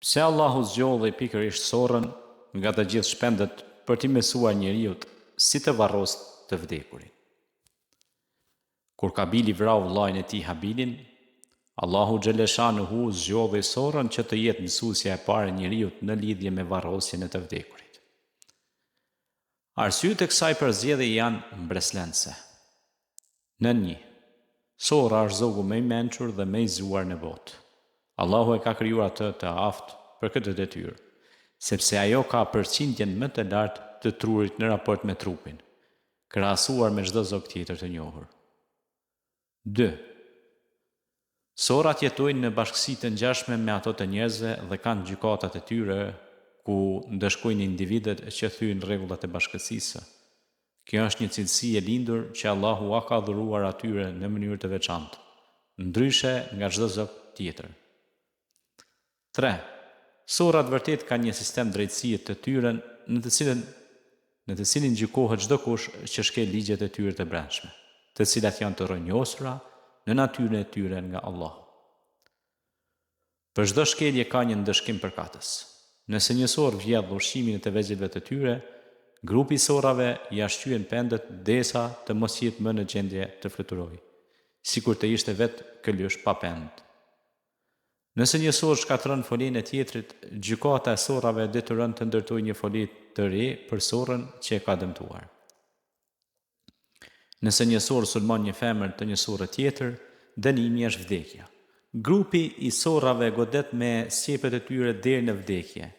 Pse Allahu zgjodhi pikërisht sorrën nga të gjithë shpendet për t'i mësuar njeriut si të varros të vdekurin. Kur Kabili vrau vllain e tij Habilin, Allahu xhaleshanuhu zgjodhi sorrën që të jetë mësuesja e parë e njeriut në lidhje me varrosjen e të vdekurit. Arsyet e kësaj përzgjedhje janë mbreslënëse. Në 1. Sorra është zogu më i mençur dhe më i zgjuar në botë. Allahu e ka krijuar atë të aftë për këtë detyrë, sepse ajo ka përqindjen më të lartë të trurit në raport me trupin, krahasuar me çdo zog tjetër të njohur. 2. Sorrat jetojnë në bashkësi të ngjashme me ato të njerëzve dhe kanë gjykatat e tyre ku ndëshkojnë individet që thyen rregullat e bashkësisë. Kjo është një cilësi e lindur që Allahu a ka dhuruar atyre në mënyrë të veçantë, ndryshe nga çdo zog tjetër. 3. Sorrat vërtet kanë një sistem drejtësie të tyre në të cilin gjykohet çdo kush që shkel ligjet e tyre të brendshme, të cilat janë të rrënjosura në natyrën e tyre nga Allahu. Për çdo shkelje ka një ndëshkim përkatës. Nëse një sorr vjedh ushqimin e të vegjëlve të tyre, grupi i sorrave ja shqyen pendet derisa të mos jetë më në gjendje të fluturojë, sikur të ishte vetë këlysh pa pend. Nëse një sorr shkatërron folin e tjetrit, gjykata e sorrave detyron të ndërtojë një foli të re për sorrën që e ka dëmtuar. Nëse një sorr sulmon një femër të një sorre tjetër, dënimi është vdekja. Grupi i sorrave godet me sjepet e tyre deri në vdekje.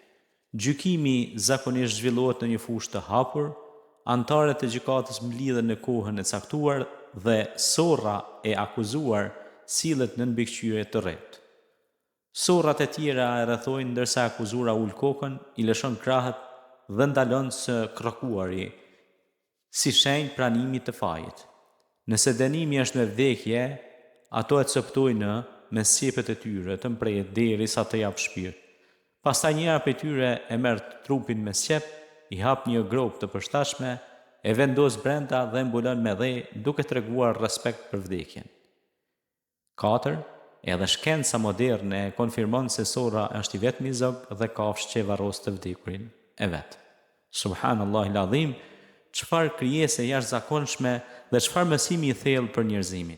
Gjykimi zakonisht zhvillohet në një fushë të hapur, anëtarët e gjykatës mlidhen në kohën e caktuar dhe sorra e akuzuar sillet në mbikëqyrje të rreptë. Sorrat e tjera e rrethojnë ndërsa akuzuara ul kokën, i lëshon krahët dhe ndalon së krokuari, si shenjë pranimi të fajit. Nëse dënimi është me vdekje, ato e coptojnë me sjepet e tyre të mprehet derisa të jap shpirt. Pastaj njëra prej tyre e merr trupin me sjep, i hap një grop të përshtatshme, e vendos brenda dhe mbulon me dhe, duke treguar respekt për vdekjen. 4. Edhe shkenca moderne konfirmon se sorra është i vetmi zog dhe kafshë që e varros të vdekurin e vet. Subhanallahil Adhim, çfarë krijese jashtëzakonshme dhe çfarë mësimi i thellë për njerëzimin.